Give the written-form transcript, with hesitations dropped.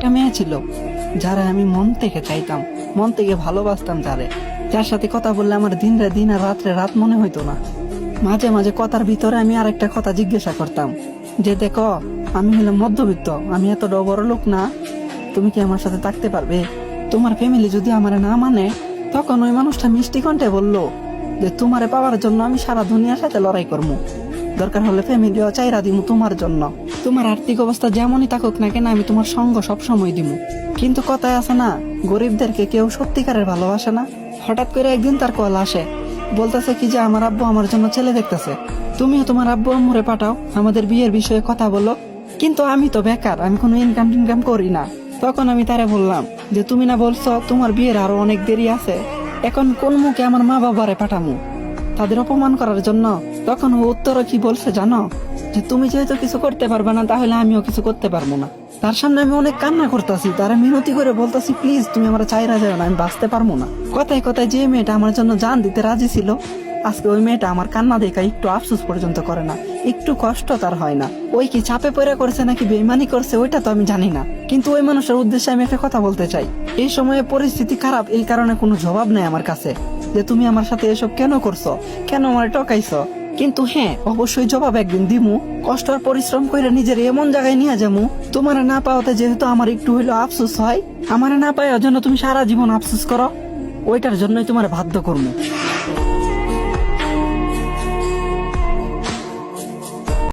একটা মেয়ে ছিল যারা আমি মন থেকে চাইতাম, মন থেকে ভালোবাসতাম, যার সাথে কথা বললে আমার দিন আর রাত্রে রাত মনে হইতো না। মাঝে মাঝে কথার ভিতরে আমি আরেকটা কথা জিজ্ঞাসা করতাম যে দেখো, আমি হলাম মধ্যবিত্ত, আমি এতটা বড় লোক না, তুমি কি আমার সাথে থাকতে পারবে? তোমার ফ্যামিলি যদি আমার না মানে, তখন ওই মানুষটা মিষ্টি কণ্ঠে বললো যে তোমারে পাওয়ার জন্য আমি সারা দুনিয়ার সাথে লড়াই করবো, দরকার হলে ফ্যামিলিও চাইরা দিমু তোমার জন্য, তোমার আর্থিক অবস্থা যেমনই থাকুক না কেন আমি তোমার সঙ্গ সবসময় দিমু। কিন্তু কথায় আছে না, গরিবদেরকে কেউ সত্যিকারের ভালোবাসে না। হঠাৎ করে একদিন তার কল আসে, বলতেছে কি যে আমার আব্বু আমার জন্য ছেলে দেখতেছে, তুমিও তোমার আব্বু আম্মুরে পাঠাও, আমাদের বিয়ের বিষয়ে কথা বলো। কিন্তু আমি তো বেকার, আমি কোনো ইনকাম করি না। তখন আমি তারে বললাম যে তুমি না বলছো তোমার বিয়ের আরো অনেক দেরি আছে, এখন কোন মুখে আমার মা বাবারে পাঠামু তাদের অপমান করার জন্য? তখন ও উত্তরে কি বলছে জানো? যে তুমি যেহেতু কিছু করতে পারবে না, তাহলে আমিও কিছু করতে পারবো না। তার সামনে আমি অনেক কান্না করতেছি, তারা মিনতি করে বলতেছি প্লিজ তুমি আমার চাইরা যাও না, আমি বাঁচতে পারবো না। কথায় কথায় যে মেয়েটা আমার জন্য জান দিতে রাজি ছিল, আজকে ওই মেয়েটা আমার কান্না দেখা একটু আফসোস পর্যন্ত করে না, একটু কষ্ট তার হয় না। ওই কি চাপে পড়ে করছে নাকি বেইমানি করছে ওইটা তো আমি জানি না, কিন্তু ওই মানুষের উদ্দেশ্যে আমি একটা কথা বলতে চাই। এই সময়ে পরিস্থিতি খারাপ, এই কারণে কোনো জবাব নেই আমার কাছে যে তুমি আমার সাথে এসব কেন করছো, কেন আমার টকাইছো। কিন্তু হ্যাঁ, অবশ্যই জবাব একদিন দিমু, কষ্ট আর পরিশ্রম করে নিজের এমন জায়গায় নিয়ে যাবো, তোমার না পাওয়াতে যেহেতু আমার একটু হইলো আফসোস হয়, আমার না পাওয়ার জন্য তুমি সারা জীবন আফসোস করো, ওইটার জন্যই তোমার বাধ্য করবো।